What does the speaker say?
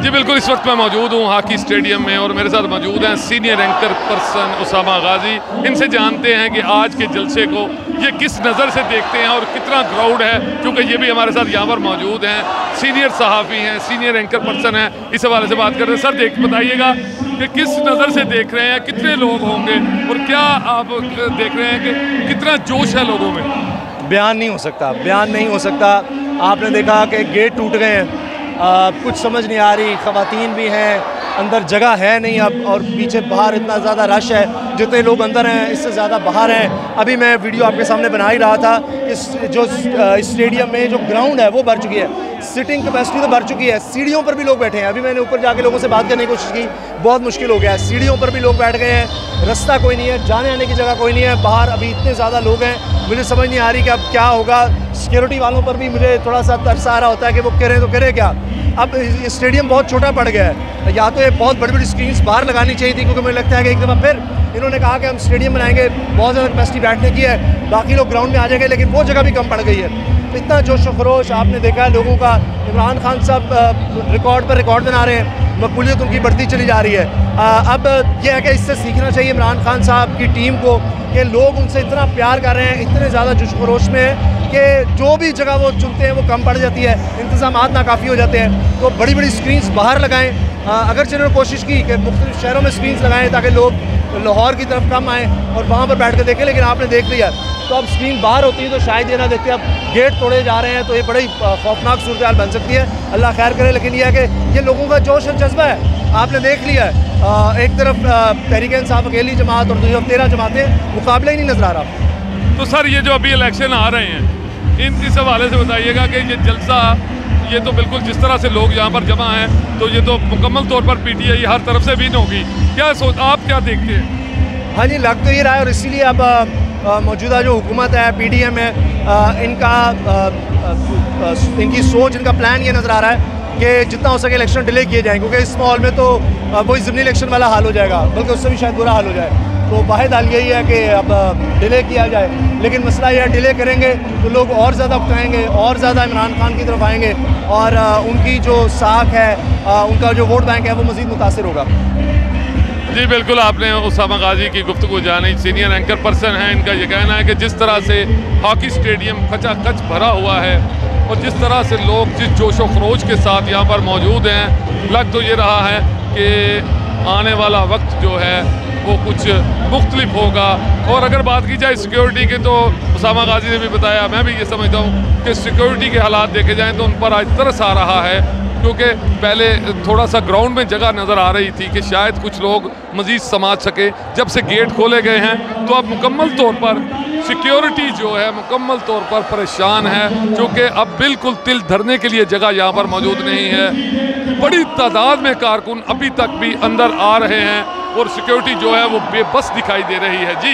जी बिल्कुल, इस वक्त मैं मौजूद हूँ हॉकी स्टेडियम में और मेरे साथ मौजूद हैं सीनियर एंकर पर्सन उसामा गाजी। इनसे जानते हैं कि आज के जलसे को ये किस नज़र से देखते हैं और कितना क्राउड है, क्योंकि ये भी हमारे साथ यहाँ पर मौजूद हैं, सीनियर सहाफ़ी हैं, सीनियर एंकर पर्सन हैं। इस हवाले से बात कर रहे हैं। सर बताइएगा कि किस नज़र से देख रहे हैं, कितने लोग होंगे और क्या आप देख रहे हैं कि कितना जोश है लोगों में? बयान नहीं हो सकता। आपने देखा कि गेट टूट गए हैं, कुछ समझ नहीं आ रही, ख़वातीन भी हैं, अंदर जगह है नहीं अब, और पीछे बाहर इतना ज़्यादा रश है, जितने लोग अंदर हैं इससे ज़्यादा बाहर हैं। अभी मैं वीडियो आपके सामने बना ही रहा था, इस जो स्टेडियम में जो ग्राउंड है वो भर चुकी है, सिटिंग कैपेसिटी तो भर चुकी है, सीढ़ियों पर भी लोग बैठे हैं। अभी मैंने ऊपर जाके लोगों से बात करने की कोशिश की, बहुत मुश्किल हो गया है, सीढ़ियों पर भी लोग बैठ गए हैं, रास्ता कोई नहीं है, जाने आने की जगह कोई नहीं है, बाहर अभी इतने ज़्यादा लोग हैं, मुझे समझ नहीं आ रही कि अब क्या होगा। सिक्योरिटी वालों पर भी मुझे थोड़ा सा तरस आ रहा होता है कि वो करें तो करें क्या। अब स्टेडियम बहुत छोटा पड़ गया है, या तो ये बहुत बड़ी बड़ी स्क्रीन्स बाहर लगानी चाहिए थी, क्योंकि मुझे लगता है कि एक दफ़ा फिर इन्होंने कहा कि हम स्टेडियम बनाएंगे, बहुत ज़्यादा कैपेसिटी बैठने की है, बाकी लोग ग्राउंड में आ जाएंगे, लेकिन वो जगह भी कम पड़ गई है। तो इतना जोश व खरोश आपने देखा है लोगों का। इमरान खान साहब रिकॉर्ड पर रिकॉर्ड बना रहे हैं, मकबूलियत उनकी बढ़ती चली जा रही है। अब यह है कि इससे सीखना चाहिए इमरान खान साहब की टीम को कि लोग उनसे इतना प्यार कर रहे हैं, इतने ज़्यादा जोश खरोश में है कि जो भी जगह वो चुनते हैं वो कम पड़ जाती है, इंतज़ामात नाकाफ़ी हो जाते हैं। तो बड़ी बड़ी स्क्रीन्स बाहर लगाएं। अगर उन्होंने कोशिश की कि मुख्तलिफ शहरों में स्क्रीन्स लगाएं ताकि लोग लाहौर की तरफ कम आएँ और वहाँ पर बैठ कर देखें, लेकिन आपने देख लिया तो अब स्क्रीन बाहर होती है तो शायद ये ना देखते। अब गेट तोड़े जा रहे हैं तो ये बड़ी खौफनाक सूरत हाल बन सकती है, अल्लाह खैर करे। लेकिन यह है कि ये लोगों का जोश और जज्बा है, आपने देख लिया है। एक तरफ तहरीक इंसाफ अकेली जमात और दूसरी तरफ 13 जमातें, मुकाबला ही नहीं नजर आ रहा। तो सर ये जो अभी इलेक्शन आ रहे हैं, इस हवाले से बताइएगा कि ये जलसा, ये तो बिल्कुल जिस तरह से लोग यहाँ पर जमा हैं, तो ये तो मुकम्मल तौर पर PTI हर तरफ से विन होगी। आप क्या देखते हैं? हाँ जी, लग तो ये रहा है, और इसीलिए अब मौजूदा जो हुकूमत है, PDM है, इनकी सोच, इनका प्लान ये नज़र आ रहा है कि जितना हो सके इलेक्शन डिले किए जाएँ, क्योंकि इस माहौल में तो वही ज़िमनी इलेक्शन वाला हाल हो जाएगा, बल्कि उससे भी शायद बुरा हाल हो जाए। तो वाहिद हाल यही है कि अब डिले किया जाए, लेकिन मसला यह है डिले करेंगे तो लोग और ज़्यादा उकताएँगे, और ज़्यादा इमरान खान की तरफ आएँगे, और उनकी जो साख है, उनका जो वोट बैंक है, वो मज़ीद मुतासिर होगा। जी बिल्कुल, आपने उसामा गाजी की गुफ्तगू जानी, सीनियर एंकर पर्सन हैं। इनका ये कहना है कि जिस तरह से हॉकी स्टेडियम खचाखच भरा हुआ है और जिस तरह से लोग जिस जोशो खरोश के साथ यहाँ पर मौजूद हैं, लग तो ये रहा है कि आने वाला वक्त जो है वो कुछ मुख्तलिफ होगा। और अगर बात की जाए सिक्योरिटी की, तो उसामा गाजी ने भी बताया, मैं भी ये समझता हूँ कि सिक्योरिटी के हालात देखे जाएँ तो उन पर आज तरस आ रहा है, क्योंकि पहले थोड़ा सा ग्राउंड में जगह नज़र आ रही थी कि शायद कुछ लोग मज़ीद समाज सके। जब से गेट खोले गए हैं तो अब मुकम्मल तौर पर सिक्योरिटी जो है मुकम्मल तौर पर परेशान है, क्योंकि अब बिल्कुल तिल धरने के लिए जगह यहाँ पर मौजूद नहीं है। बड़ी तादाद में कारकुन अभी तक भी अंदर आ रहे हैं और सिक्योरिटी जो है वो बेबस दिखाई दे रही है। जी